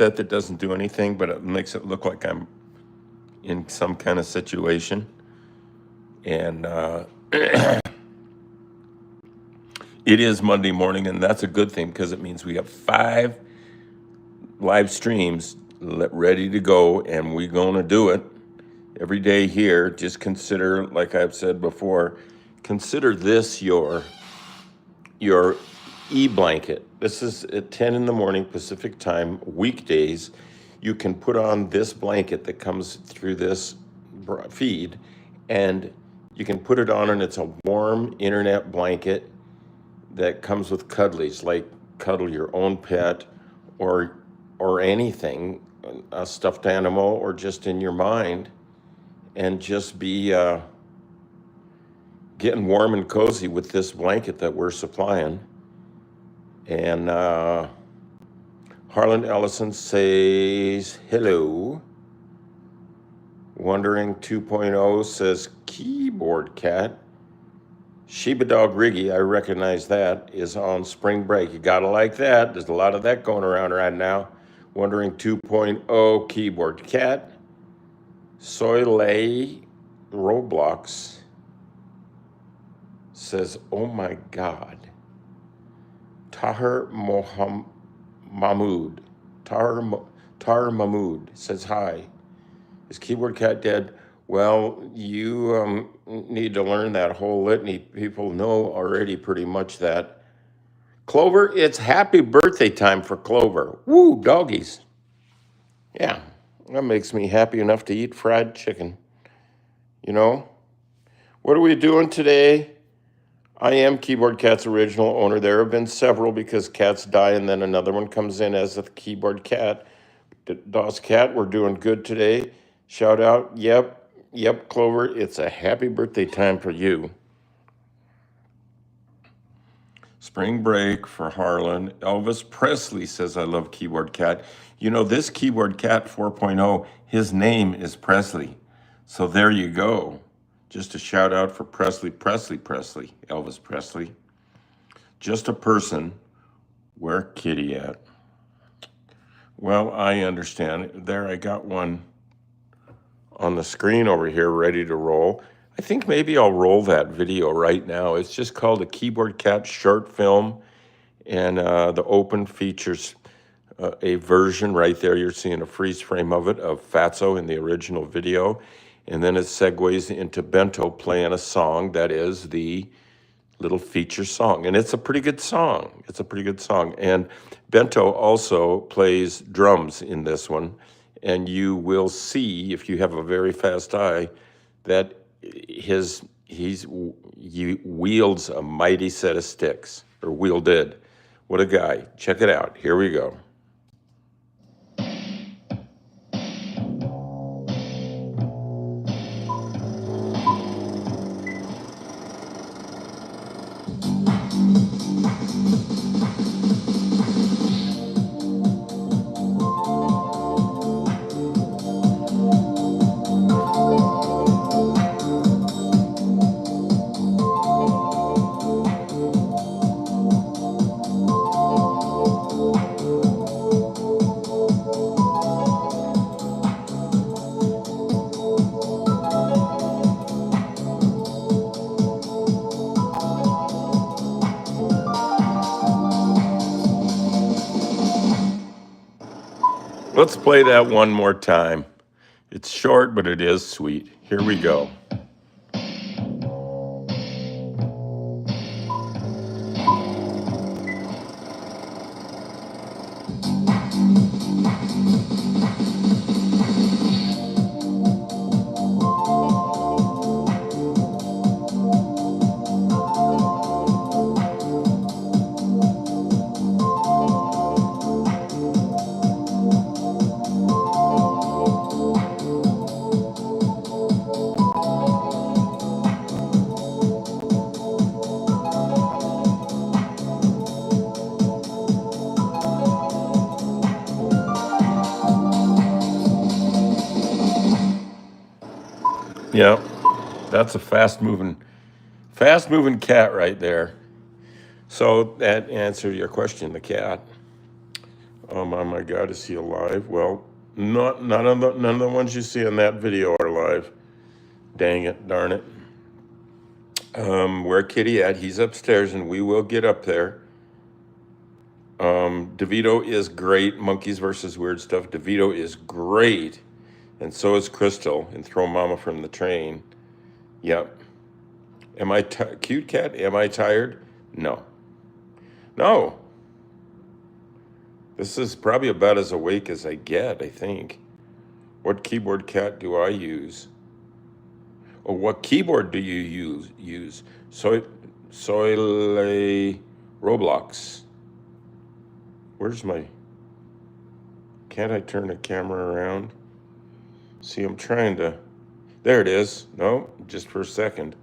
headset that doesn't do anything, but it makes it look like I'm in some kind of situation. And it is Monday morning, and that's a good thing because it means we have 5 live streams ready to go, and we're going to do it every day here. Just consider, like I've said before, consider this your e-blanket. This is at 10 in the morning Pacific time, weekdays. You can put on this blanket that comes through this feed, and you can put it on, and it's a warm internet blanket that comes with cuddlies, like cuddle your own pet or anything, a stuffed animal, or just in your mind, and just be getting warm and cozy with this blanket that we're supplying. And Harlan Ellison says hello. Wondering 2.0 says keyboard cat. Sheba Dog Riggy, I recognize that, is on spring break. You gotta like that. There's a lot of that going around right now. Wondering 2.0 keyboard cat. Soleil Roblox says, oh my God. Tahir Mahmood. Tahir Mahmood says hi. Is Keyboard Cat dead? Well, you need to learn that whole litany. People know already pretty much that. Clover, it's happy birthday time for Clover. Woo, doggies. Yeah, that makes me happy enough to eat fried chicken. You know? What are we doing today? I am Keyboard Cat's original owner. There have been several because cats die and then another one comes in as the Keyboard Cat. DOS Cat, we're doing good today. Shout out, yep, Clover, it's a happy birthday time for you. Spring break for Harlan. Elvis Presley says, I love Keyboard Cat. You know, this Keyboard Cat 4.0, his name is Presley. So there you go. Just a shout out for Presley, Elvis Presley. Just a person. Where Kitty at? Well, I understand. There, I got one on the screen over here ready to roll. I think maybe I'll roll that video right now. It's just called a Keyboard Cat short film, and the open features a version right there. You're seeing a freeze frame of it, of Fatso in the original video, and then it segues into Bento playing a song that is the little feature song, and it's a pretty good song. And Bento also plays drums in this one, and you will see, if you have a very fast eye, that he wields a mighty set of sticks, or wielded. What a guy. Check it out. Here we go. Let's play that one more time. It's short, but it is sweet. Here we go. Yeah, that's a fast-moving cat right there. So that answered your question, the cat. Oh my God, is he alive? Well, none of the ones you see in that video are alive. Dang it, darn it. Where Kitty at? He's upstairs, and we will get up there. DeVito is great. Monkeys versus Weird Stuff. DeVito is great, and so is Crystal in Throw Mama from the Train. Yep. Am I cute cat? Am I tired? No. No. This is probably about as awake as I get, I think. What keyboard cat do I use? Oh, what keyboard do you use? Soile Roblox. Where's my... Can't I turn the camera around? See, I'm trying to... There it is. No, just for a second.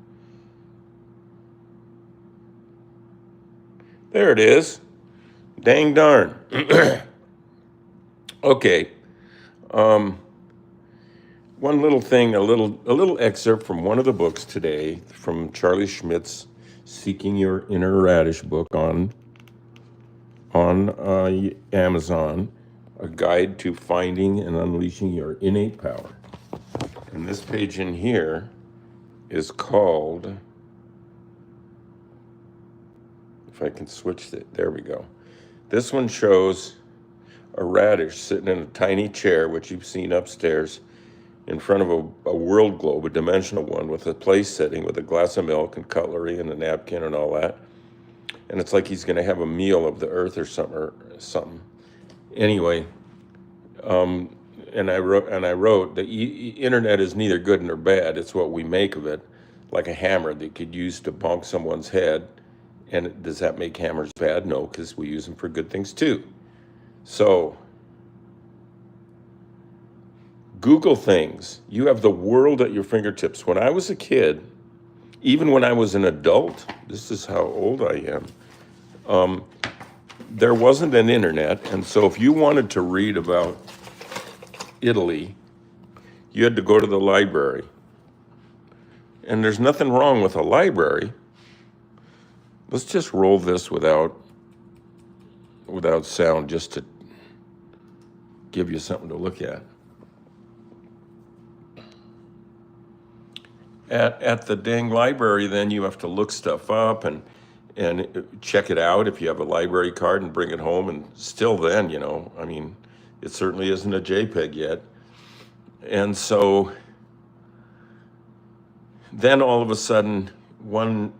There it is. Dang darn. Okay. One little thing, a little excerpt from one of the books today, from Charlie Schmidt's Seeking Your Inner Radish book on Amazon, a guide to finding and unleashing your innate power. And this page in here is called, if I can switch it, there we go. This one shows a radish sitting in a tiny chair, which you've seen upstairs, in front of a world globe, a dimensional one, with a place setting, with a glass of milk and cutlery and a napkin and all that. And it's like he's going to have a meal of the earth or something. Anyway, and I wrote the internet is neither good nor bad. It's what we make of it, like a hammer that could use to bonk someone's head. And does that make hammers bad? No, because we use them for good things too. So Google things. You have the world at your fingertips. When I was a kid, even when I was an adult, this is how old I am, there wasn't an internet. And so if you wanted to read about Italy, you had to go to the library. And there's nothing wrong with a library. Let's just roll this without sound, just to give you something to look at. At the dang library, then you have to look stuff up and check it out if you have a library card and bring it home. And still then, I mean, it certainly isn't a JPEG yet. And so then all of a sudden, one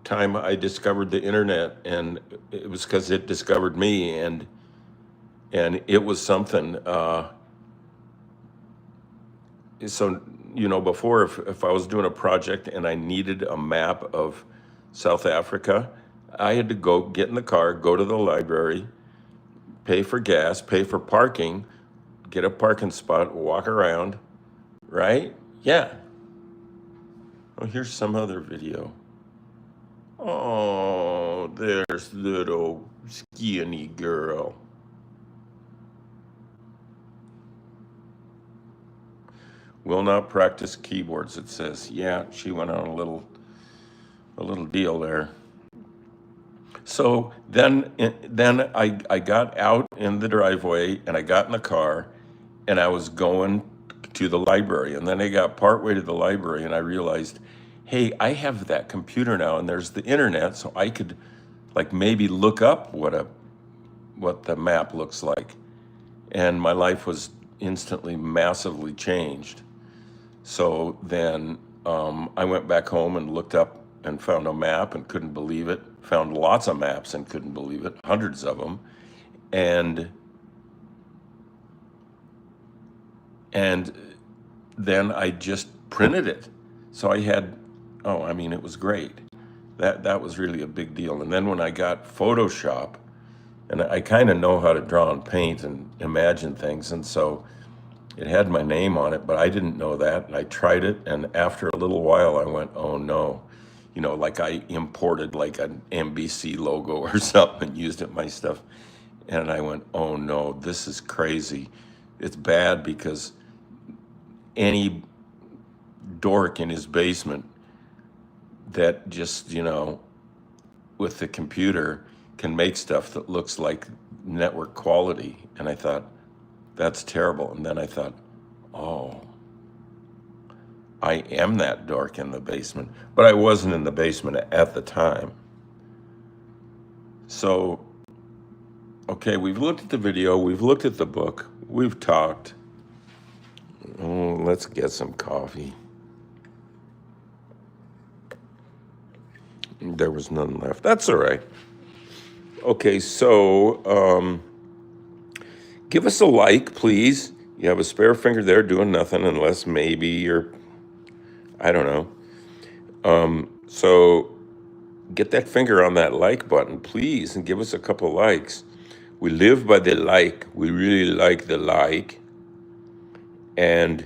time I discovered the internet, and it was because it discovered me, and it was something. So, before, if I was doing a project and I needed a map of South Africa, I had to go get in the car, go to the library, pay for gas, pay for parking, get a parking spot, walk around, right? Yeah. Oh, here's some other video. Oh, there's little skinny girl. Will not practice keyboards, it says. Yeah, she went on a little deal there. So then I got out in the driveway, and I got in the car, and I was going to the library. And then I got partway to the library, and I realized, hey, I have that computer now, and there's the internet, so I could maybe look up what the map looks like. And my life was instantly massively changed. So then I went back home and looked up and found a map and couldn't believe it. Found lots of maps and couldn't believe it, hundreds of them. And then I just printed it. So I had, it was great. That was really a big deal. And then when I got Photoshop, and I kind of know how to draw and paint and imagine things, and so it had my name on it, but I didn't know that. And I tried it, and after a little while, I went, oh no. I imported an NBC logo or something and used it in my stuff. And I went, oh no, this is crazy. It's bad because any dork in his basement that just, with the computer can make stuff that looks like network quality. And I thought, that's terrible. And then I thought, oh, I am that dork in the basement. But I wasn't in the basement at the time. So, okay, we've looked at the video, we've looked at the book, we've talked. Oh, let's get some coffee. There was none left. That's all right. Okay, so give us a like, please. You have a spare finger there doing nothing, unless maybe you're, I don't know. So get that finger on that like button, please, and give us a couple likes. We live by the like. We really like the like. And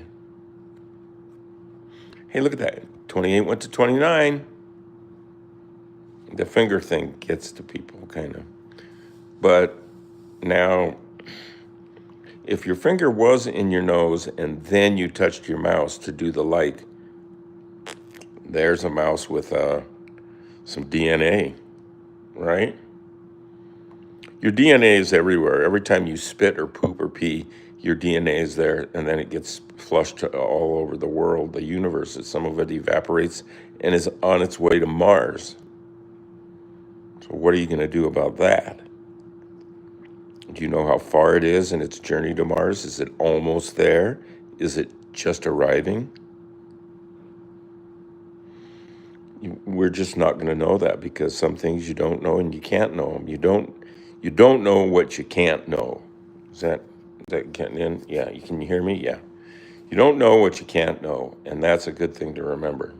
hey, look at that. 28 went to 29. The finger thing gets to people, kind of. But now, if your finger was in your nose and then you touched your mouse to do the like, there's a mouse with some DNA, right? Your DNA is everywhere. Every time you spit or poop or pee, your DNA is there, and then it gets flushed all over the world, the universe. Some of it evaporates and is on its way to Mars. So what are you going to do about that? Do you know how far it is in its journey to Mars? Is it almost there? Is it just arriving? We're just not going to know that, because some things you don't know and you can't know them. You don't know what you can't know. Is that getting in? Yeah, can you hear me? Yeah. You don't know what you can't know, and that's a good thing to remember.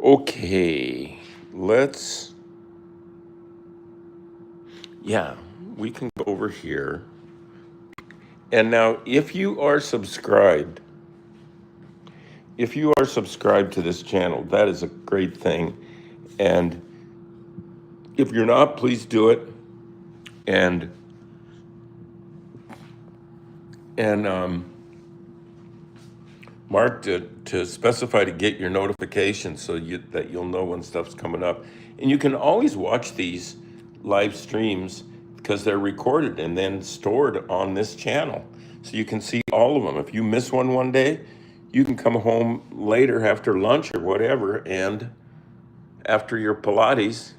Okay, we can go over here. And now, if you are subscribed to this channel, that is a great thing. And if you're not, please do it. And mark to specify to get your notifications so that you'll know when stuff's coming up. And you can always watch these live streams because they're recorded and then stored on this channel. So you can see all of them. If you miss one day, you can come home later after lunch or whatever, and after your Pilates,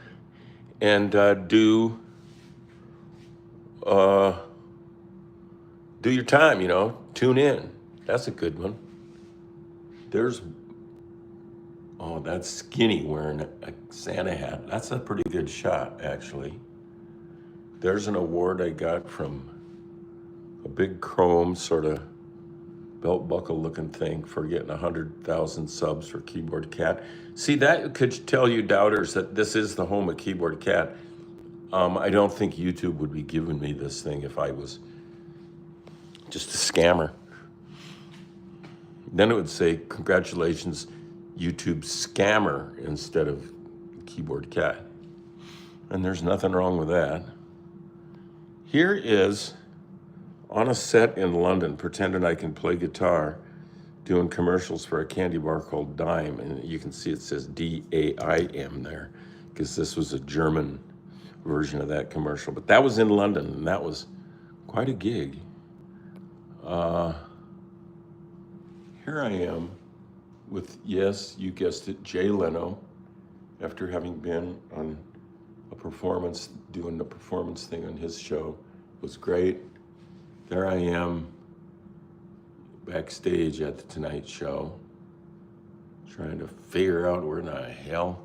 and do your time, tune in. That's a good one. That's Skinny wearing a Santa hat. That's a pretty good shot, actually. There's an award I got from a big chrome sort of belt buckle looking thing for getting 100,000 subs for Keyboard Cat. See, that could tell you doubters that this is the home of Keyboard Cat. I don't think YouTube would be giving me this thing if I was just a scammer. Then it would say, congratulations, YouTube scammer, instead of Keyboard Cat. And there's nothing wrong with that. Here is on a set in London, pretending I can play guitar, doing commercials for a candy bar called Dime. And you can see it says DAIM there, because this was a German version of that commercial. But that was in London, and that was quite a gig. Here I am with, yes, you guessed it, Jay Leno, after having been on a performance, doing the performance thing on his show. It was great. There I am backstage at the Tonight Show, trying to figure out where in the hell.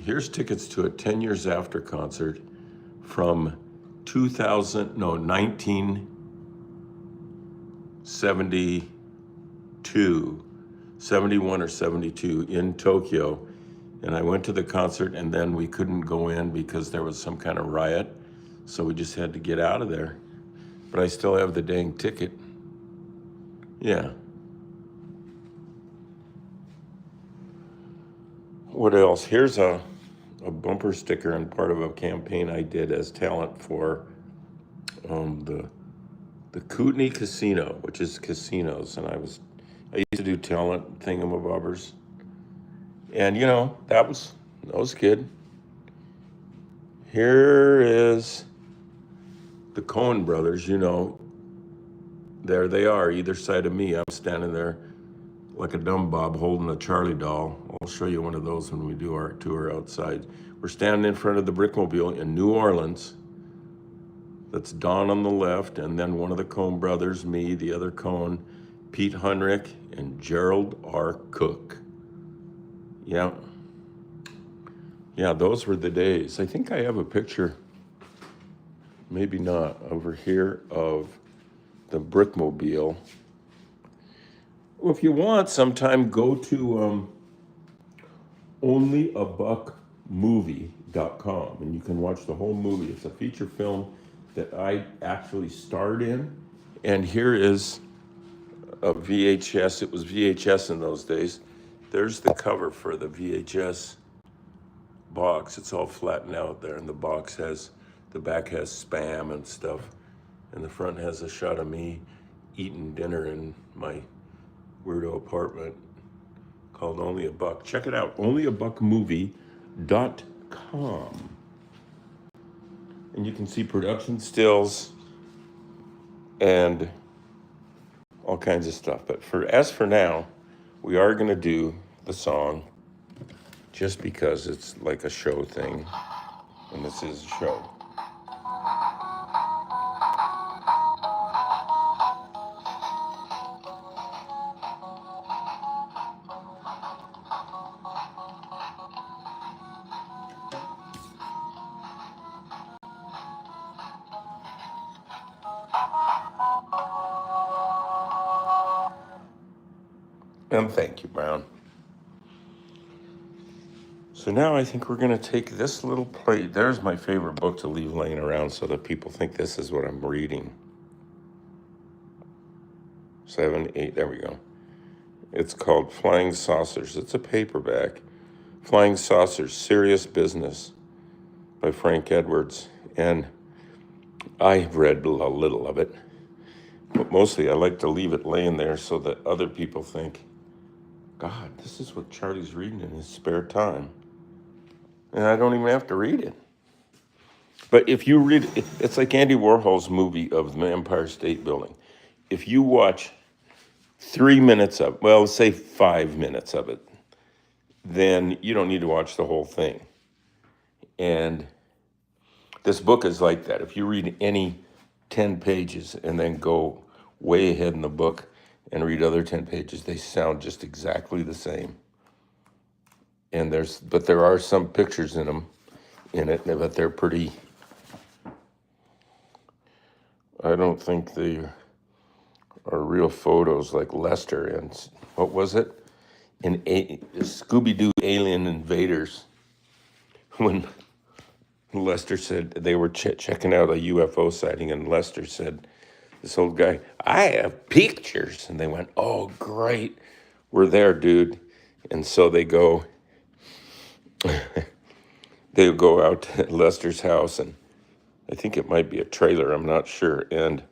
Here's tickets to a 10 Years After concert from 1972, 71 or 72 in Tokyo. And I went to the concert, and then we couldn't go in because there was some kind of riot. So we just had to get out of there. But I still have the dang ticket. Yeah. What else? Here's a bumper sticker and part of a campaign I did as talent for the Kootenai Casino, which is casinos. And I used to do talent thingamabobbers. And that was good. Here is the Coen brothers, you know. There they are, either side of me. I'm standing there like a dumb bob holding a Charlie doll. I'll show you one of those when we do our tour outside. We're standing in front of the Brickmobile in New Orleans. That's Don on the left, and then one of the Coen brothers, me, the other Coen, Pete Hunrick, and Gerald R. Cook. Yeah. Yeah, those were the days. I think I have a picture, maybe not, over here of the Brickmobile. Well, if you want, sometime go to onlyabuckmovie.com and you can watch the whole movie. It's a feature film that I actually starred in. And here is a VHS. It was VHS in those days. There's the cover for the VHS box. It's all flattened out there, and the box has, the back has Spam and stuff, and the front has a shot of me eating dinner in my weirdo apartment called Only a Buck. Check it out, onlyabuckmovie.com. And you can see production stills and all kinds of stuff. But as for now, we are going to do the song just because it's like a show thing, and this is a show. And thank you, Brown. So now I think we're going to take this little plate. There's my favorite book to leave laying around so that people think this is what I'm reading. 7, 8, there we go. It's called Flying Saucers. It's a paperback. Flying Saucers, Serious Business by Frank Edwards. And I've read a little of it. But mostly I like to leave it laying there so that other people think, God, this is what Charlie's reading in his spare time. And I don't even have to read it. But if you read it, it's like Andy Warhol's movie of the Empire State Building. If you watch 3 minutes of, well, say 5 minutes of it, then you don't need to watch the whole thing. And this book is like that. If you read any 10 pages and then go way ahead in the book and read other 10 pages, they sound just exactly the same. And there are some pictures in it, but they're pretty, I don't think they are real photos like Lester and, what was it? In Scooby-Doo Alien Invaders, when Lester said they were checking out a UFO sighting, and Lester said, this old guy, I have pictures. And they went, oh, great. We're there, dude. And so they go out to Lester's house, and I think it might be a trailer. I'm not sure. And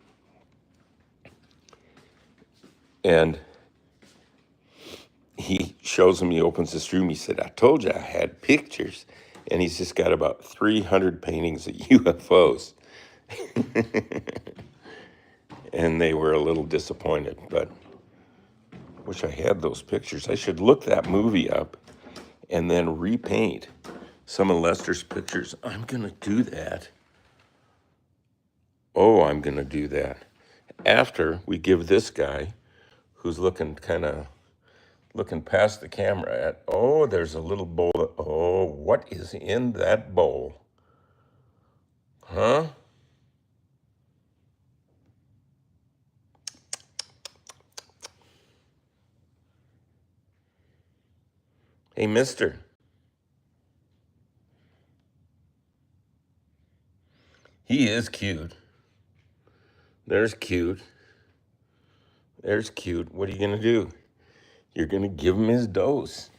he shows him, he opens this room. He said, I told you I had pictures. And he's just got about 300 paintings of UFOs. And they were a little disappointed, but I wish I had those pictures. I should look that movie up and then repaint some of Lester's pictures. I'm going to do that. Oh, I'm going to do that after we give this guy, who's looking past the camera at, oh, there's a little bowl. Oh, what is in that bowl? Huh? Hey, mister. He is cute. There's cute. There's cute. What are you going to do? You're going to give him his dose.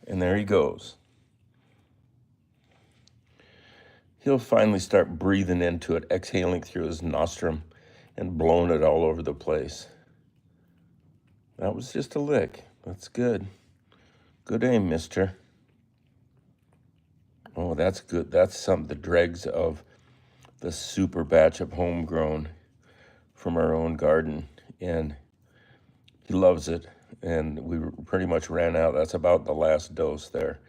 And there he goes. He'll finally start breathing into it, exhaling through his nostrum and blowing it all over the place. That was just a lick. That's good. Good day, mister. Oh, that's good. That's the dregs of the super batch of homegrown from our own garden. And he loves it. And we pretty much ran out. That's about the last dose there.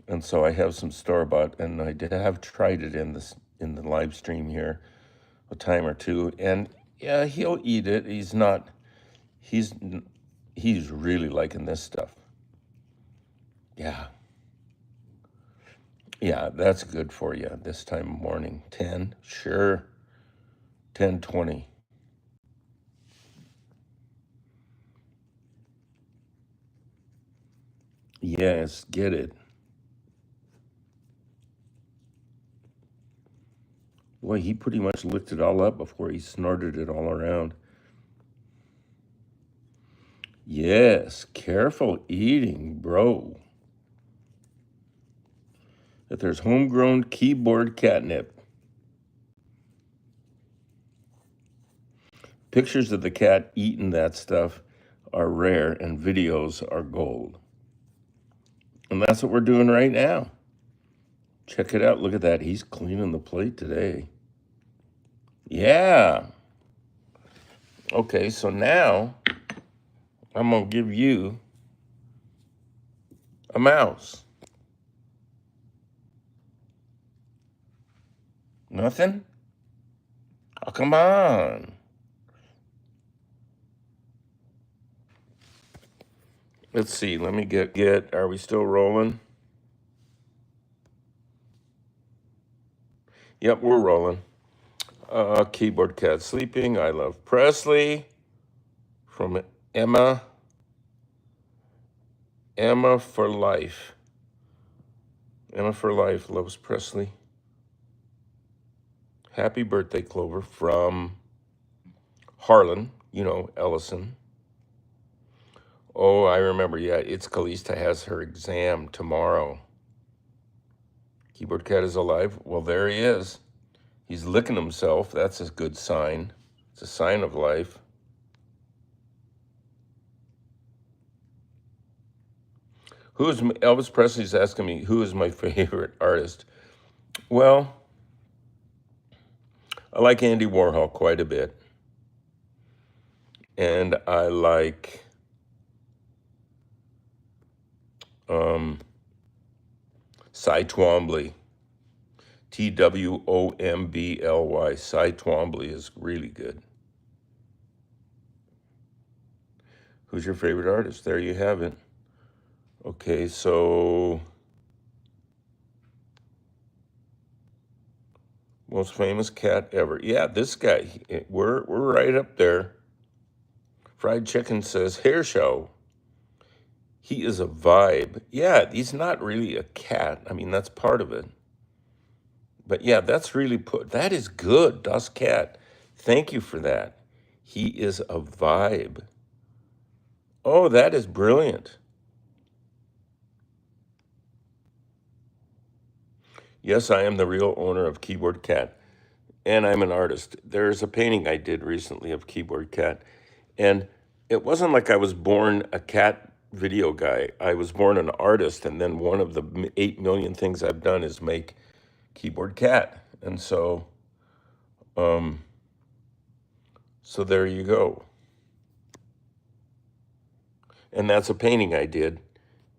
And so I have some store-bought, and I did have tried it in the live stream here a time or two. And yeah, he'll eat it. He's really liking this stuff. Yeah. Yeah, that's good for you this time of morning. 10, sure. 10:20. Yes, get it. Boy, he pretty much licked it all up before he snorted it all around. Yes, careful eating, bro. If there's homegrown keyboard catnip. Pictures of the cat eating that stuff are rare, and videos are gold. And that's what we're doing right now. Check it out. Look at that. He's cleaning the plate today. Yeah. Okay, so now I'm going to give you a mouse. Nothing? Oh, come on. Let's see. Let me get. Are we still rolling? Yep, we're rolling. Keyboard cat sleeping. I love Presley. From Emma. Emma for life. Emma for life loves Presley. Happy birthday, Clover, from Harlan. You know, Ellison. Oh, I remember. Yeah, it's Calista has her exam tomorrow. Keyboard cat is alive. Well, there he is. He's licking himself. That's a good sign. It's a sign of life. Elvis Presley's asking me, who is my favorite artist? Well, I like Andy Warhol quite a bit. And I like Cy Twombly. Twombly. Cy Twombly is really good. Who's your favorite artist? There you have it. Okay, so most famous cat ever. Yeah, this guy. We're right up there. Fried Chicken says hair show. He is a vibe. Yeah, he's not really a cat. I mean, that's part of it. But yeah, that's really that is good, Dust Cat. Thank you for that. He is a vibe. Oh, that is brilliant. Yes, I am the real owner of Keyboard Cat, and I'm an artist. There's a painting I did recently of Keyboard Cat, and it wasn't like I was born a cat video guy. I was born an artist, and then one of the 8 million things I've done is make Keyboard Cat. And so there you go. And that's a painting I did,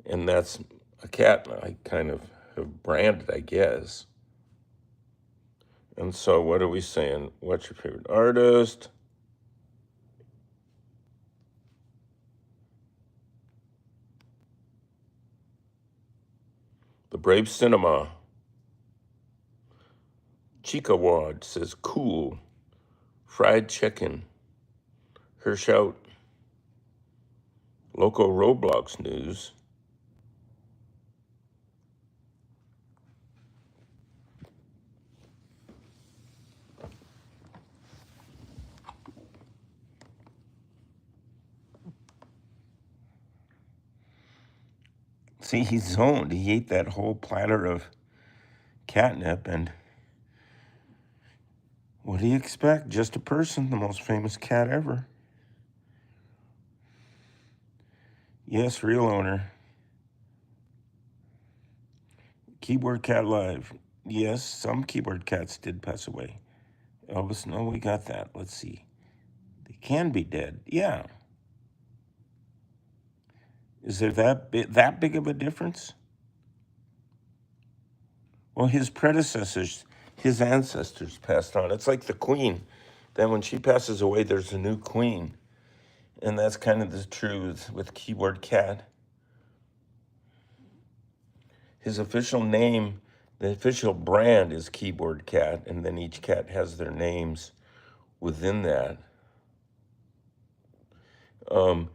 and that's a cat I kind of have branded, I guess. And so what are we saying? What's your favorite artist? The Brave Cinema. Chica Wad says, cool. Fried chicken. Hershout. Local Roblox news. See, he's zoned. He ate that whole platter of catnip, and what do you expect? Just a person, the most famous cat ever. Yes, real owner. Keyboard Cat Live. Yes, some keyboard cats did pass away. Elvis, no, we got that. Let's see. They can be dead. Yeah. Is there that big of a difference? Well, his predecessors, his ancestors passed on. It's like the queen. Then when she passes away, there's a new queen. And that's kind of the truth with Keyboard Cat. His official name, the official brand is Keyboard Cat, and then each cat has their names within that. Well,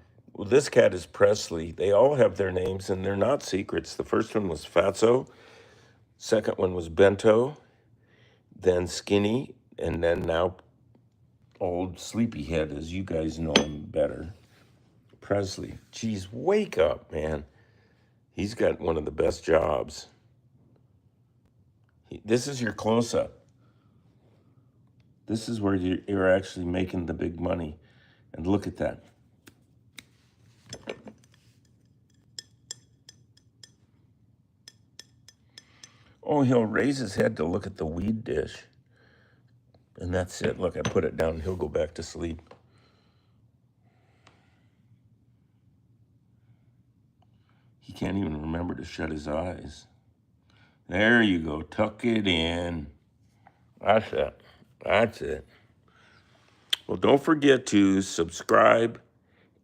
this cat is Presley. They all have their names, and they're not secrets. The first one was Fatso. Second one was Bento. Then Skinny. And then now old Sleepyhead, as you guys know him better. Presley. Geez, wake up, man. He's got one of the best jobs. This is your close-up. This is where you're actually making the big money. And look at that. Oh, he'll raise his head to look at the weed dish. And that's it. Look, I put it down. He'll go back to sleep. He can't even remember to shut his eyes. There you go. Tuck it in. That's it. That's it. Well, don't forget to subscribe.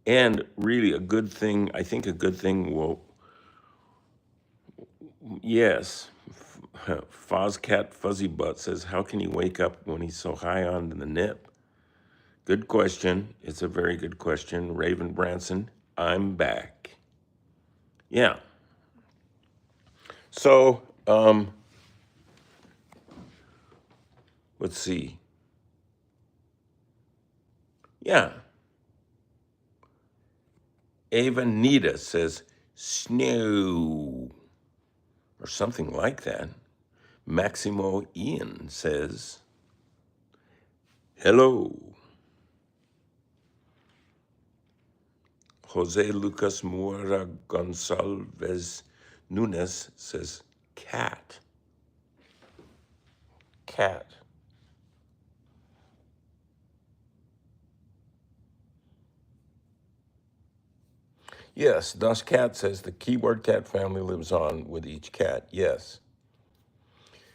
And really a good thing, I think a good thing will, yes, Fozcat Fuzzy Butt says, how can he wake up when he's so high on the nip? Good question. It's a very good question. Raven Branson, I'm back. Yeah. So, let's see. Yeah. Ava Nita says, snow, or something like that. Maximo Ian says, hello. Jose Lucas Moura Gonçalves Nunes says, cat. Cat. Yes, Das Cat says the Keyboard Cat family lives on with each cat. Yes.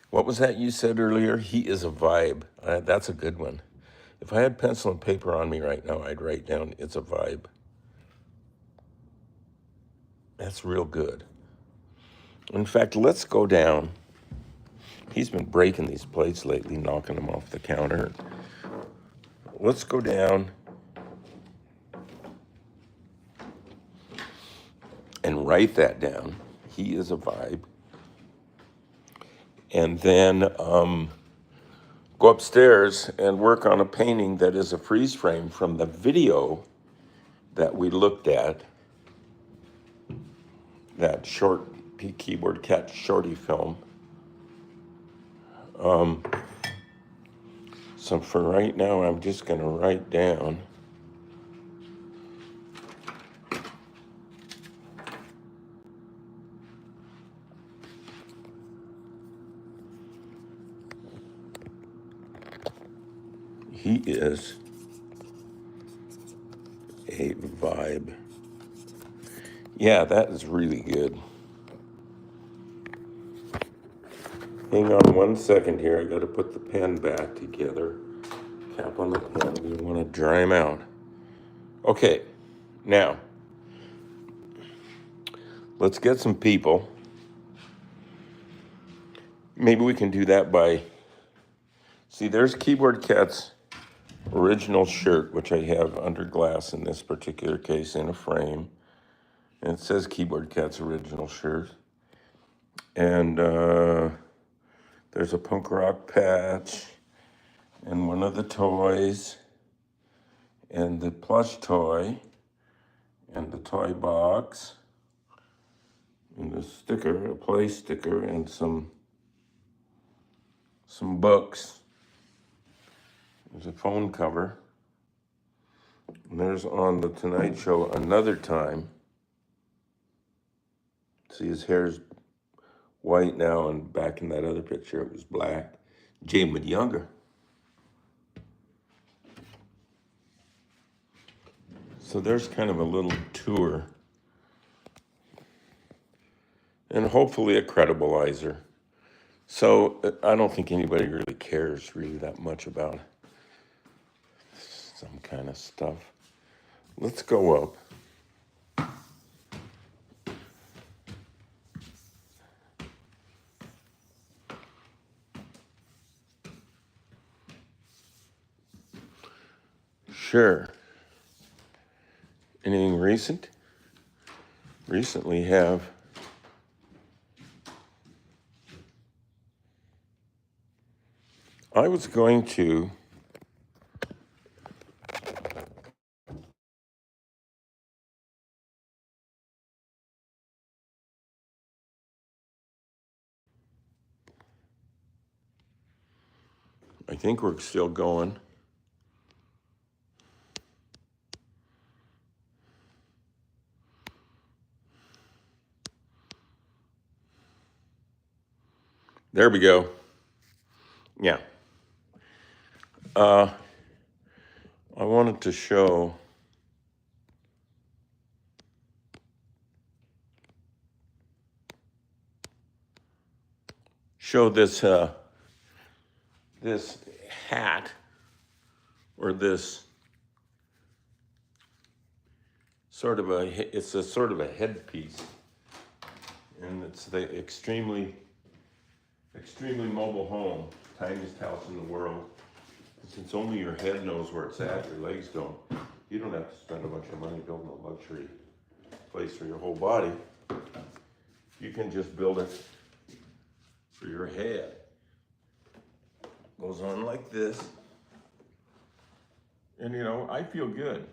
What was that you said earlier? He is a vibe. That's a good one. If I had pencil and paper on me right now, I'd write down, it's a vibe. That's real good. In fact, let's go down. He's been breaking these plates lately, knocking them off the counter. Let's go down and write that down. He is a vibe. And then go upstairs and work on a painting that is a freeze frame from the video that we looked at, that short Keyboard Cat shorty film. So for right now, I'm just going to write down he is a vibe. Yeah, that is really good. Hang on 1 second here. I got to put the pen back together. Cap on the pen. We want to dry him out. Okay, now let's get some people. Maybe we can do that by, see, there's Keyboard Cat's original shirt, which I have under glass in this particular case in a frame. And it says Keyboard Cat's original shirt. And there's a punk rock patch and one of the toys and the plush toy and the toy box and the sticker, a play sticker, and some books. There's a phone cover. And there's on the Tonight Show Another Time. See, his hair's white now, and back in that other picture it was black. Jane was younger. So there's kind of a little tour. And hopefully a credibilizer. So I don't think anybody really cares really that much about some kind of stuff. Let's go up. Sure. Anything recent? Recently have I was going to I think we're still going. There we go. Yeah. I wanted to show this this hat, or this sort of it's a sort of a headpiece, and it's the extremely mobile home, tiniest house in the world. Since only your head knows where it's at, your legs don't. You don't have to spend a bunch of money building a luxury place for your whole body. You can just build it for your head. Goes on like this. And you know, I feel good.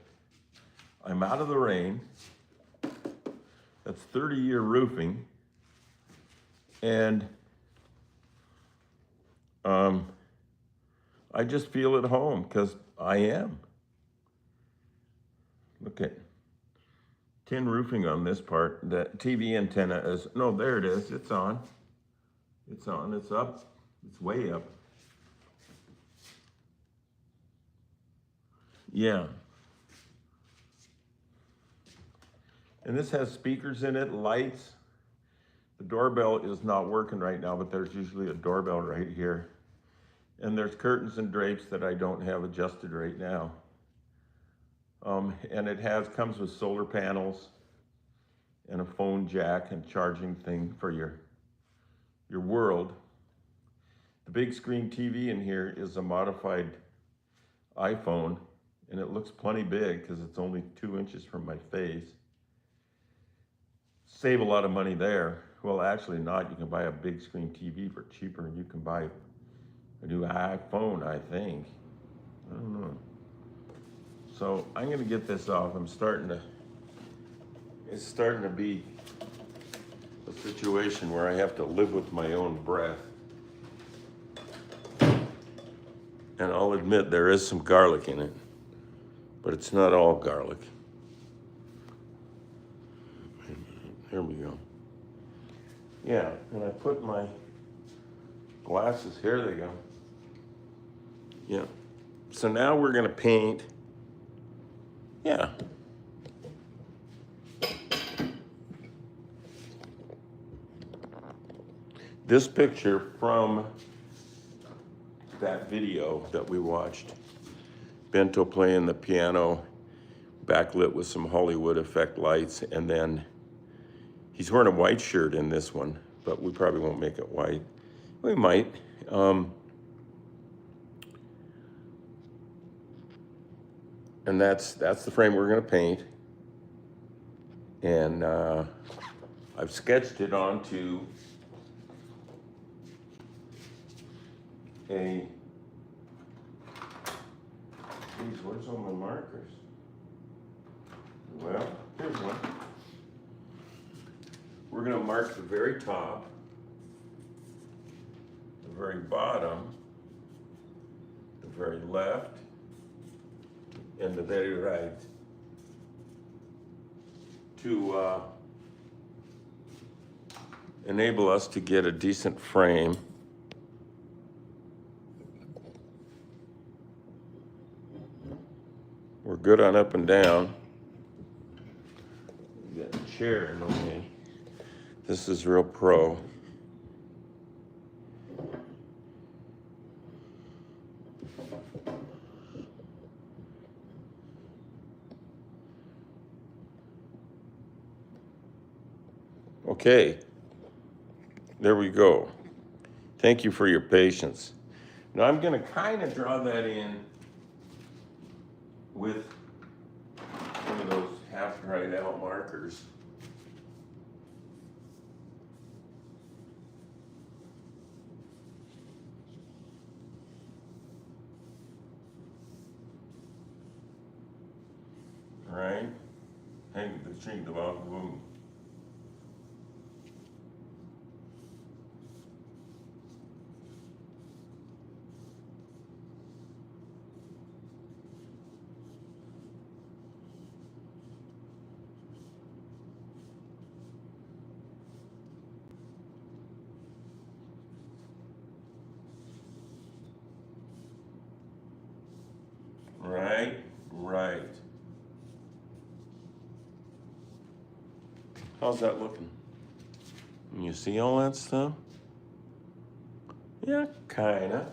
I'm out of the rain. That's 30-year roofing. And I just feel at home because I am. Look at tin roofing on this part. The TV antenna is, no, there it is. It's on. It's on. It's up. It's way up. Yeah. And this has speakers in it, lights. The doorbell is not working right now, but there's usually a doorbell right here. And there's curtains and drapes that I don't have adjusted right now. And it comes with solar panels and a phone jack and charging thing for your world. The big screen TV in here is a modified iPhone, and it looks plenty big because it's only 2 inches from my face. Save a lot of money there. Well, actually not. You can buy a big screen TV for cheaper, and you can buy a new iPhone, I think. I don't know. So I'm gonna get this off. It's starting to be a situation where I have to live with my own breath. And I'll admit there is some garlic in it, but it's not all garlic. Here we go. Yeah, and I put my glasses, here they go. Yeah. So now we're gonna paint. Yeah. This picture from that video that we watched, Bento playing the piano, backlit with some Hollywood effect lights, and then he's wearing a white shirt in this one, but we probably won't make it white. We might. And that's the frame we're gonna paint. And I've sketched it onto geez, where's all my markers? Well, here's one. We're gonna mark the very top, the very bottom, the very left, and the very right enable us to get a decent frame. We're good on up and down. We got a chair in the way. This is real pro. Okay, there we go. Thank you for your patience. Now I'm going to kind of draw that in with one of those half dried out markers. All right, hang the string about boom. Right. How's that looking? You see all that stuff? Yeah, kinda.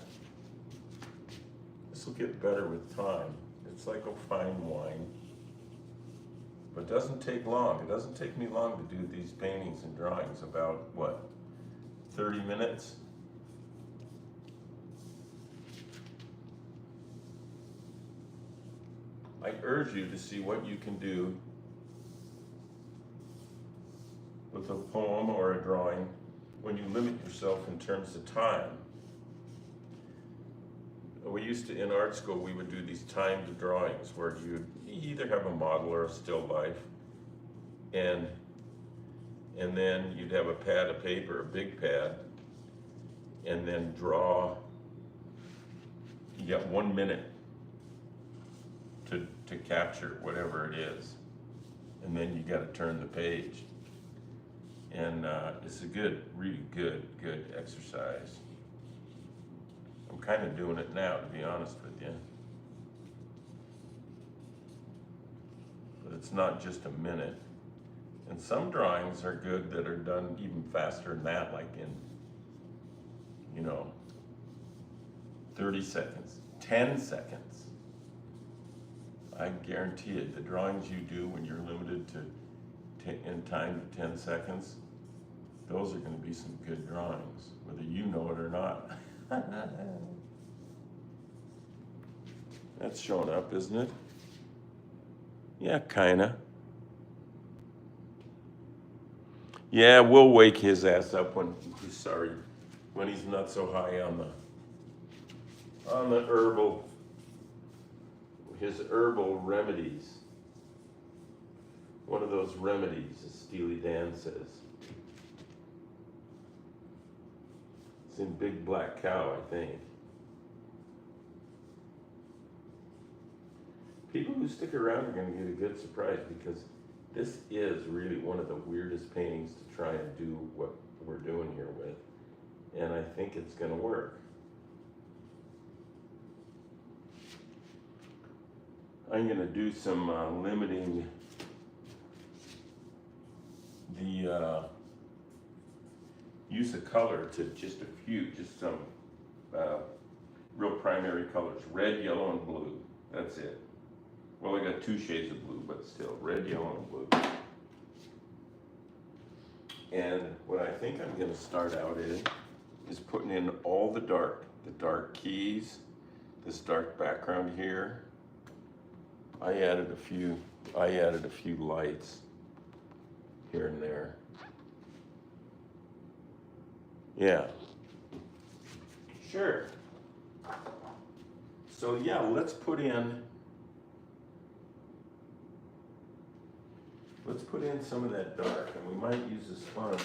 This will get better with time. It's like a fine wine. But it doesn't take long. It doesn't take me long to do these paintings and drawings. About, what, 30 minutes? I urge you to see what you can do with a poem or a drawing when you limit yourself in terms of time. We used to, in art school, we would do these timed drawings where you'd either have a model or a still life, and then you'd have a pad of paper, a big pad, and then draw. You got 1 minute to capture whatever it is, and then you got to turn the page. And it's a good, really good exercise. I'm kind of doing it now, to be honest with you. But it's not just a minute. And some drawings are good that are done even faster than that, like in, 30 seconds, 10 seconds. I guarantee it, the drawings you do when you're limited to in time to 10 seconds, those are going to be some good drawings, whether you know it or not. That's showing up, isn't it? Yeah, kinda. Yeah, we'll wake his ass up when he's not so high on the his herbal remedies. One of those remedies, as Steely Dan says. It's in Big Black Cow, I think. People who stick around are going to get a good surprise, because this is really one of the weirdest paintings to try and do what we're doing here with. And I think it's going to work. I'm going to do some limiting the use of color to just some real primary colors, red, yellow, and blue. That's it. Well, I got 2 shades of blue, but still, red, yellow, and blue. And what I think I'm going to start out is putting in all the dark keys, this dark background here. I added a few lights here and there. Yeah. Sure. So yeah, let's put in some of that dark, and we might use a sponge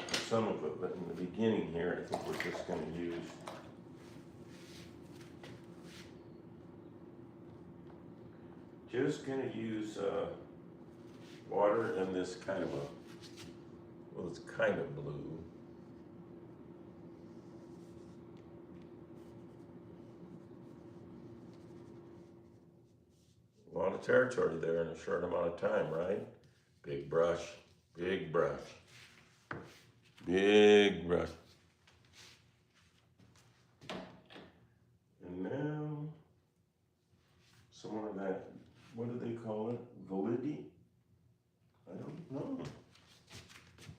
for some of it, but in the beginning here, I think we're just going to use water and this kind of Well, it's kind of blue. A lot of territory there in a short amount of time, right? Big brush, big brush, big brush. And now, some of that, what do they call it? Validity? I don't know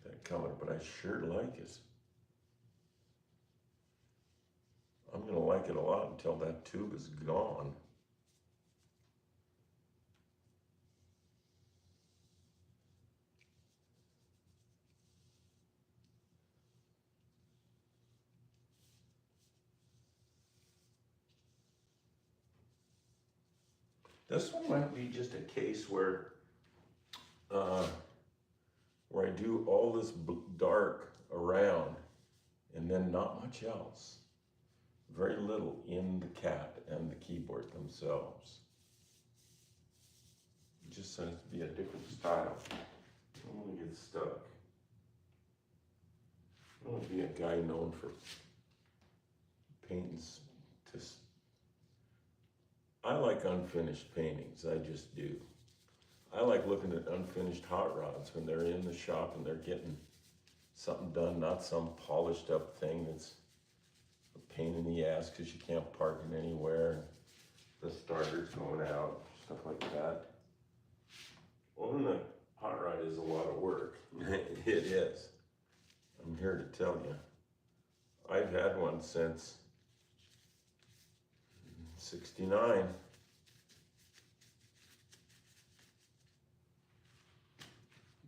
that color, but I sure like it. I'm gonna like it a lot until that tube is gone. This one might be just a case where I do all this dark around and then not much else. Very little in the cat and the keyboard themselves. It just seems to be a different style. I don't want to get stuck. I don't want to be a guy known for painting. I like unfinished paintings, I just do. I like looking at unfinished hot rods when they're in the shop and they're getting something done, not some polished up thing that's a pain in the ass because you can't park it anywhere and the starter's going out, stuff like that. Owning a hot rod is a lot of work. It is. I'm here to tell you. I've had one since '69.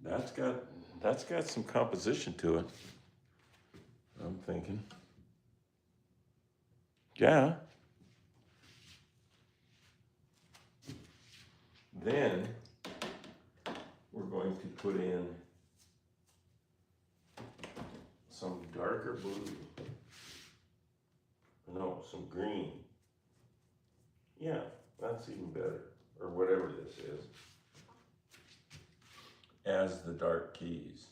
That's got some composition to it, I'm thinking. Yeah. Then we're going to put in some darker blue. No, some green. Yeah, that's even better. Or whatever this is. As the dark keys.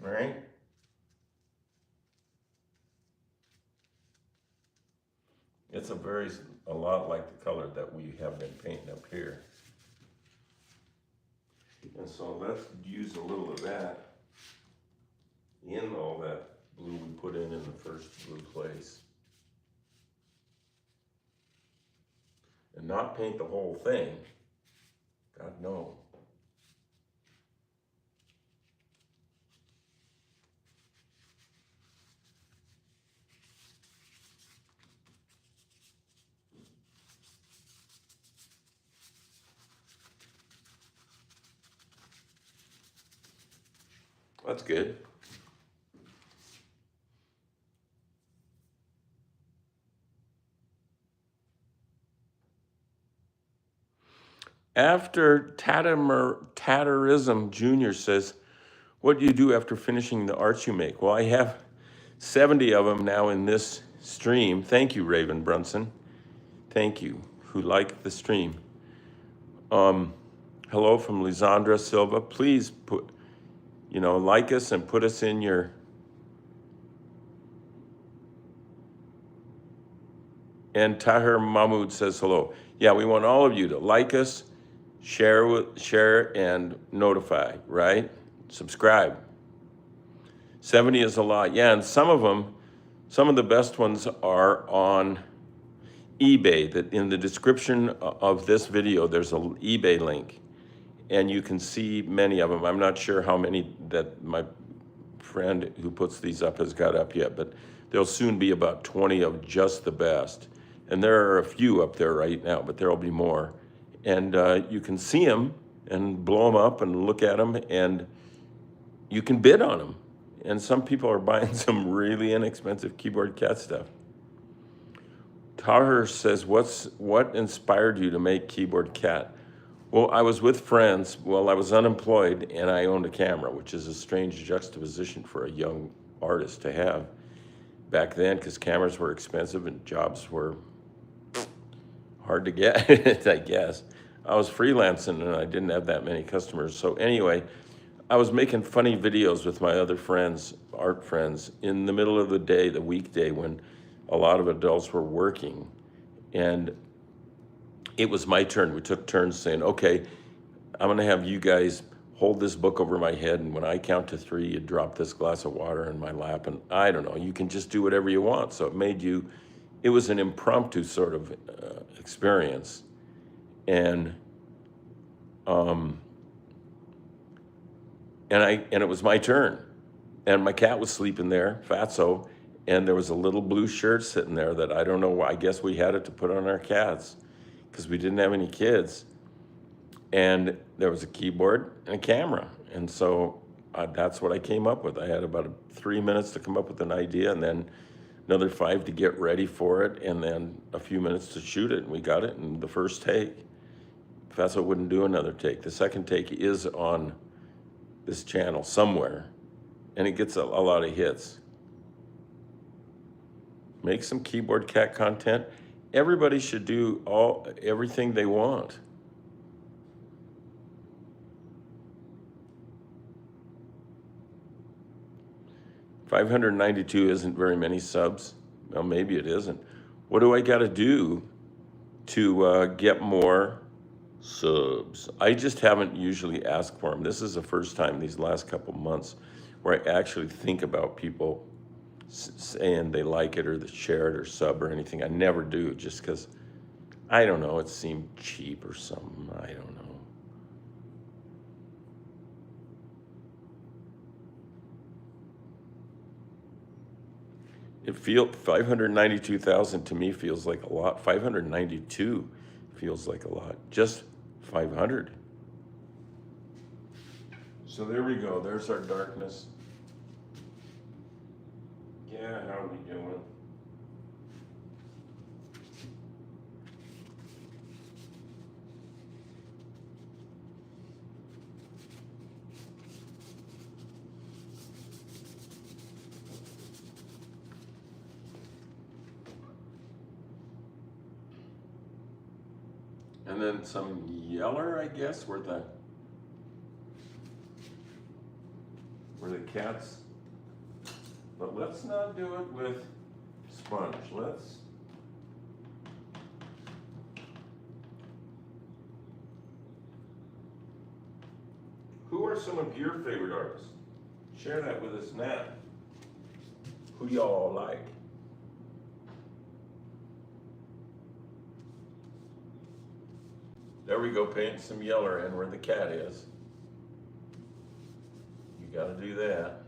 All right? It's a lot like the color that we have been painting up here. And so let's use a little of that in all that blue we put in the first blue place. And not paint the whole thing. God, no. That's good. After Tatterism Jr. says, what do you do after finishing the arts you make? Well, I have 70 of them now in this stream. Thank you, Raven Brunson. Thank you, who like the stream. Hello from Lisandra Silva. Please put, like us and put us in your. And Tahir Mahmoud says hello. Yeah, we want all of you to like us, share and notify, right? Subscribe. 70 is a lot. Yeah, and some of the best ones are on eBay. That in the description of this video, there's an eBay link, and you can see many of them. I'm not sure how many that my friend who puts these up has got up yet, but there'll soon be about 20 of just the best. And there are a few up there right now, but there'll be more. And you can see them and blow them up and look at them, and you can bid on them. And some people are buying some really inexpensive Keyboard Cat stuff. Taher says, what inspired you to make Keyboard Cat? Well, I was with friends. Well, I was unemployed and I owned a camera, which is a strange juxtaposition for a young artist to have back then, because cameras were expensive and jobs were hard to get, I guess. I was freelancing and I didn't have that many customers. So anyway, I was making funny videos with my other friends, art friends, in the middle of the day, the weekday, when a lot of adults were working. And it was my turn. We took turns saying, okay, I'm gonna have you guys hold this book over my head, and when I count to 3, you drop this glass of water in my lap, and I don't know, you can just do whatever you want. So it was an impromptu sort of experience. And and it was my turn. And my cat was sleeping there, Fatso, and there was a little blue shirt sitting there that I don't know why. I guess we had it to put on our cats because we didn't have any kids. And there was a keyboard and a camera. And so that's what I came up with. I had about 3 minutes to come up with an idea, and then another 5 to get ready for it, and then a few minutes to shoot it. And we got it in the first take. Fatso wouldn't do another take. The second take is on this channel somewhere, and it gets a lot of hits. Make some Keyboard Cat content. Everybody should do everything they want. $592 isn't very many subs. Well, maybe it isn't. What do I got to do to get more subs? I just haven't usually asked for them. This is the first time these last couple months where I actually think about people saying they like it or they share it or sub or anything. I never do, just because, I don't know, it seemed cheap or something. I don't know. It feels 592,000 to me feels like a lot. 592 feels like a lot. Just 500. So there we go. There's our darkness. Yeah, how are we doing? And then some yeller, I guess, where the cats. But let's not do it with sponge. Who are some of your favorite artists? Share that with us now. Who y'all like? There we go, paint some yeller in where the cat is. You gotta do that.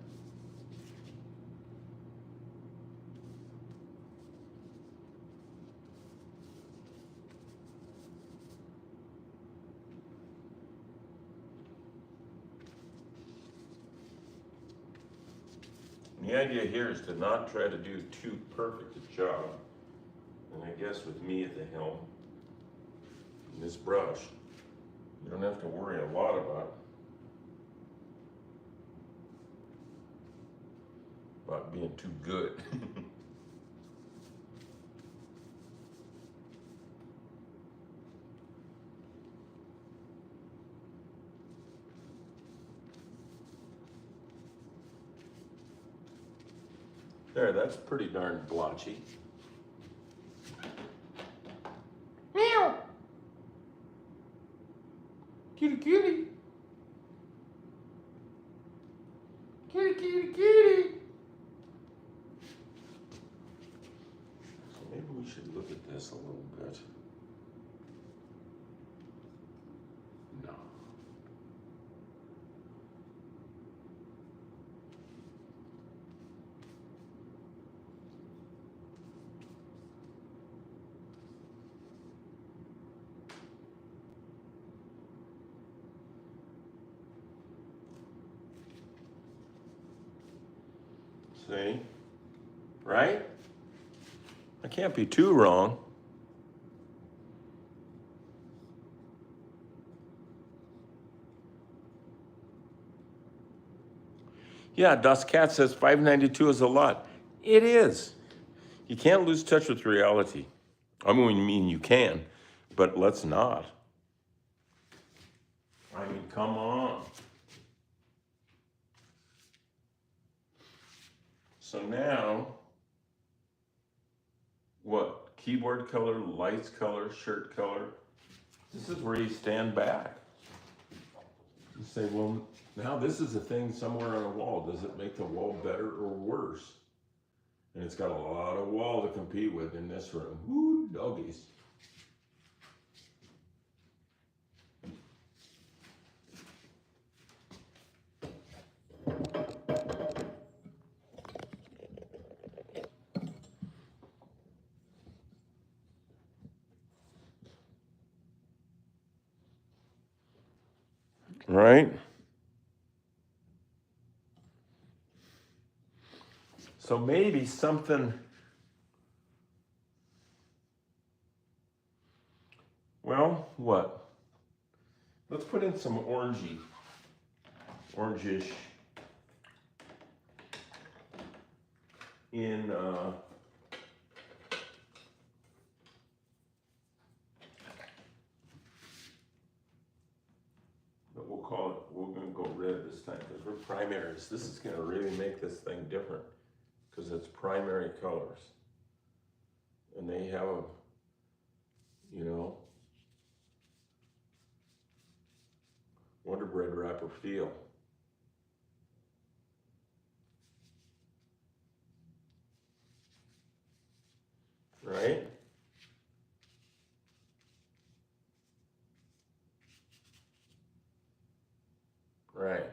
The idea here is to not try to do too perfect a job. And I guess with me at the helm, and this brush, you don't have to worry a lot about being too good. There, that's pretty darn blotchy. Meow! Kitty, kitty. Kitty, kitty, kitty. So maybe we should look at this a little bit. No. See? Right? I can't be too wrong. Yeah, Das Cat says 592 is a lot. It is. You can't lose touch with reality. I mean, you can, but let's not. I mean, come on. So now, what? Keyboard color, lights color, shirt color. This is where you stand back. You say, well, now this is a thing somewhere on a wall. Does it make the wall better or worse? And it's got a lot of wall to compete with in this room. Woo, doggies. Right? So maybe something, well, what? Let's put in some orangish in but we'll call it, we're gonna go red this time because we're primaries. This is gonna really make this thing different because it's primary colors. And they have a, you know, Wonder Bread wrapper feel. Right? Right.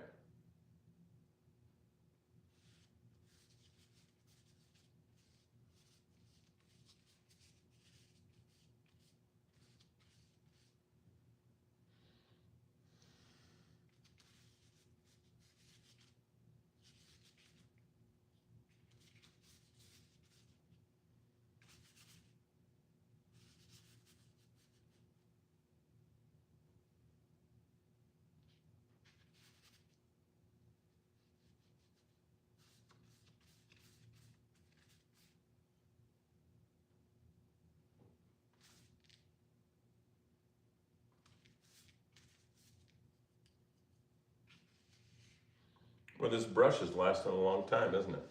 Well, this brush is lasting a long time, isn't it?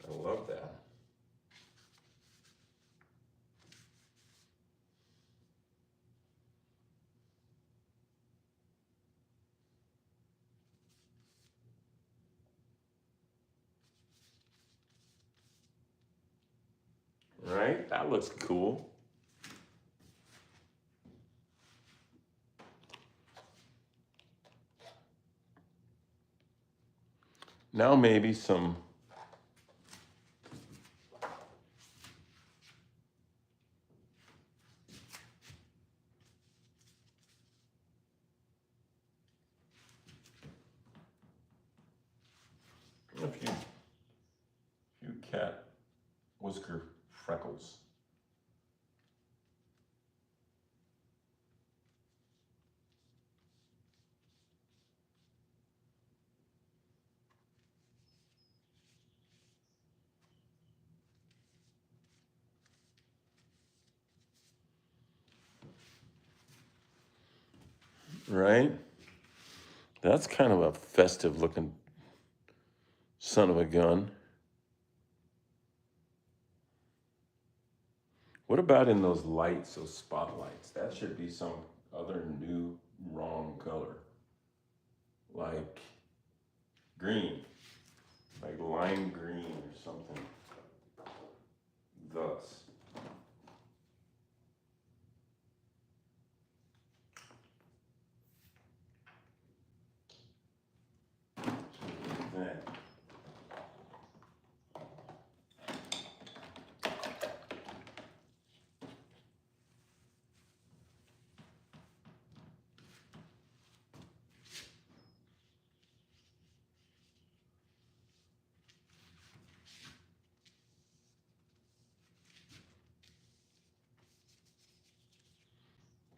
I love that. Right? That looks cool. Now maybe some a few cat whisker freckles. Right? That's kind of a festive looking son of a gun. What about in those lights, those spotlights? That should be some other new wrong color. Like green, like lime green or something. Thus. That.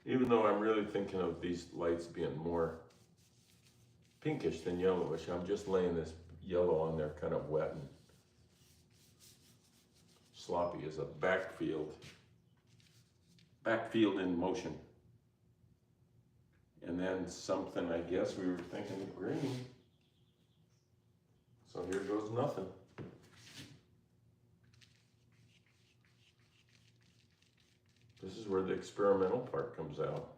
Even though I'm really thinking of these lights being more pinkish than yellowish, I'm just laying this yellow on there, kind of wet and sloppy as a backfield in motion. And then something, I guess we were thinking of green. So here goes nothing. This is where the experimental part comes out.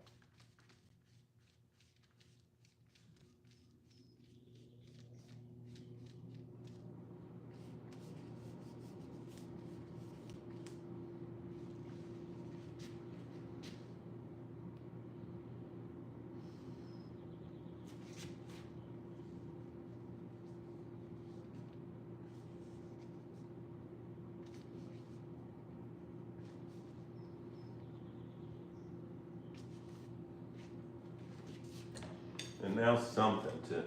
And now something to,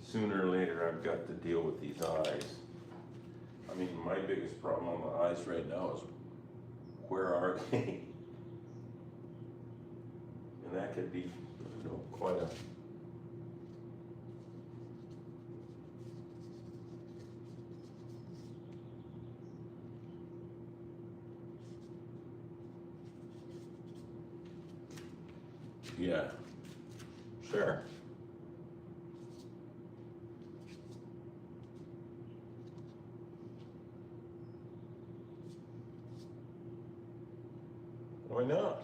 sooner or later I've got to deal with these eyes. I mean, my biggest problem on the eyes right now is where are they? And that could be, quite a, yeah, sure. Why not?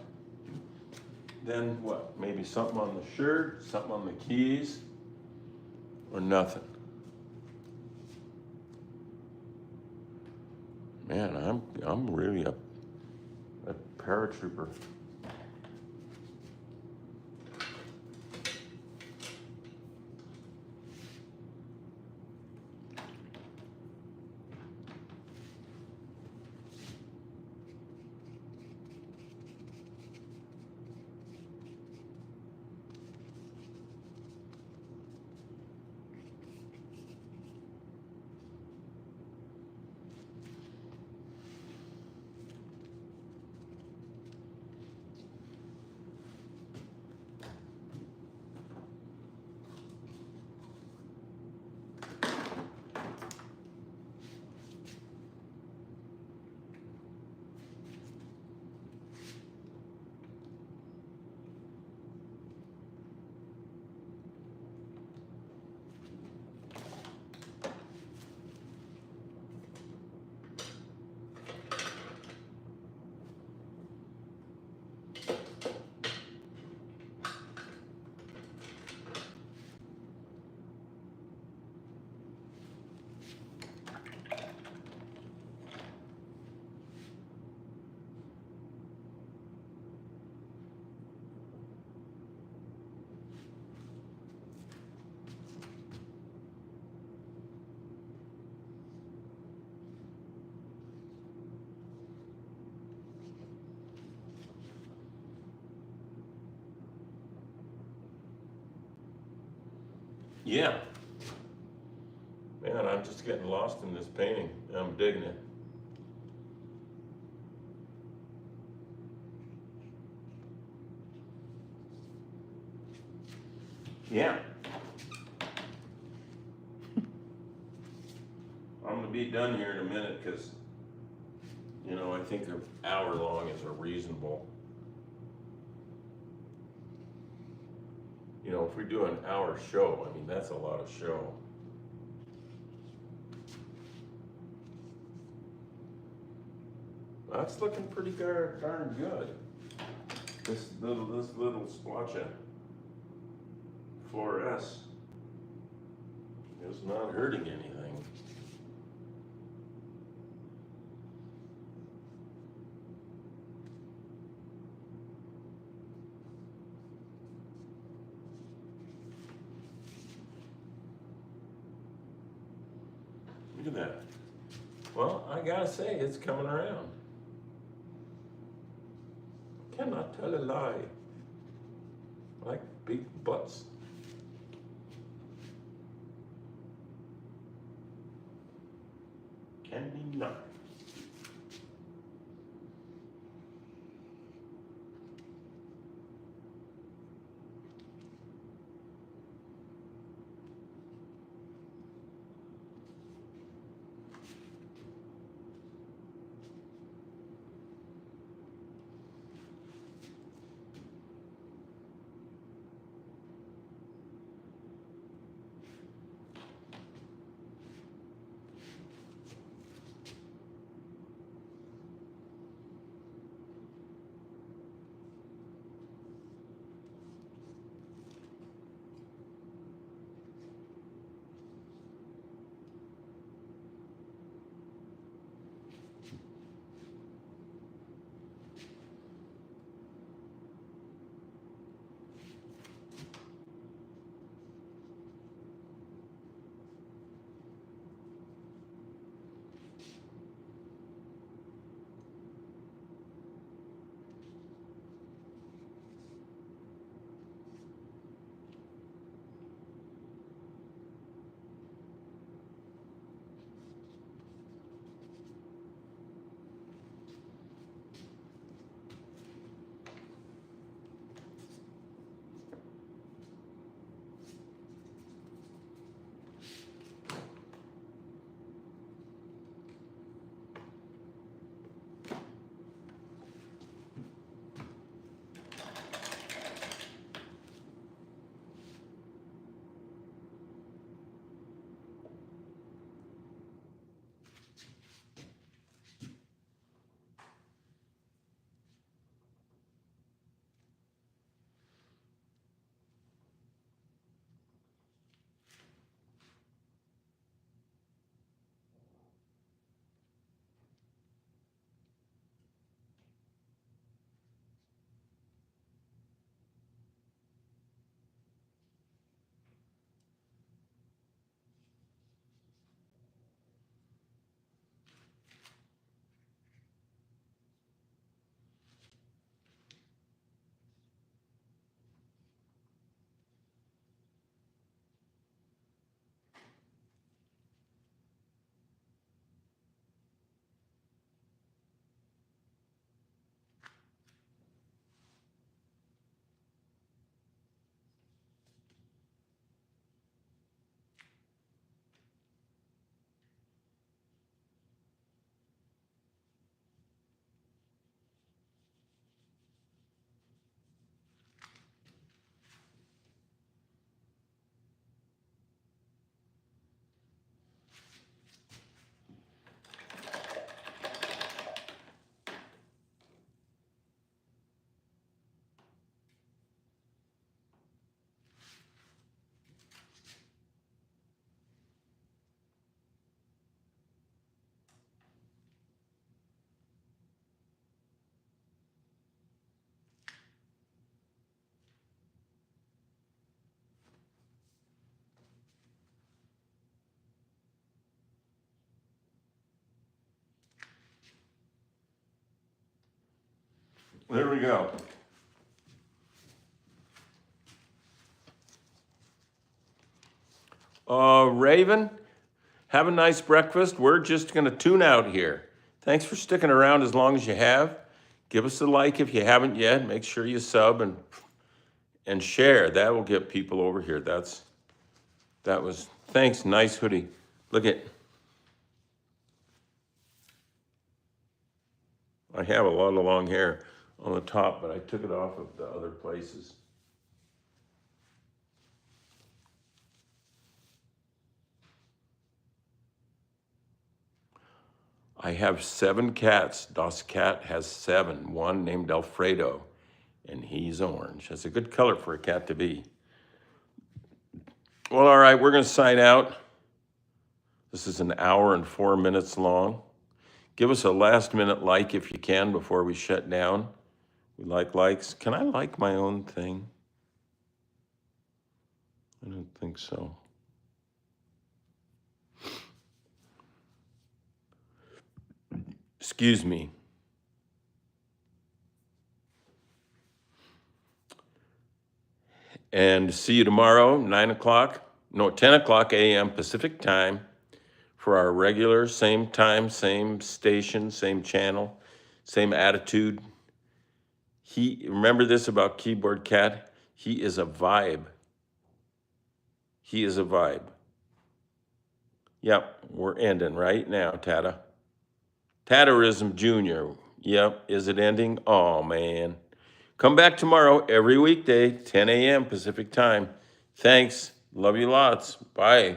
Then what? Maybe something on the shirt, something on the keys, or nothing. Man, I'm really a paratrooper. Yeah. Man, I'm just getting lost in this painting. I'm digging it. Yeah. I'm gonna be done here in a minute because, I think an hour long is a reasonable. If we do an hour show, I mean, that's a lot of show. That's looking pretty darn good. This little splotch of fluoresce is not hurting anything. Look at that. Well, I gotta say, it's coming around. Cannot tell a lie. Like big butts. Can be not. There we go. Raven, have a nice breakfast. We're just going to tune out here. Thanks for sticking around as long as you have. Give us a like if you haven't yet. Make sure you sub and share. That will get people over here. Thanks. Nice hoodie. Look at. I have a lot of long hair on the top, but I took it off of the other places. I have 7 cats. Das Cat has 7. One named Alfredo, and he's orange. That's a good color for a cat to be. Well, all right, we're going to sign out. This is an hour and 4 minutes long. Give us a last minute like if you can before we shut down. We like likes. Can I like my own thing? I don't think so. Excuse me. And see you tomorrow, 10 o'clock a.m. Pacific time for our regular, same time, same station, same channel, same attitude. Remember this about Keyboard Cat? He is a vibe. He is a vibe. Yep, we're ending right now, Tata. Tatarism Jr. Yep, is it ending? Oh, man. Come back tomorrow, every weekday, 10 a.m. Pacific time. Thanks. Love you lots. Bye.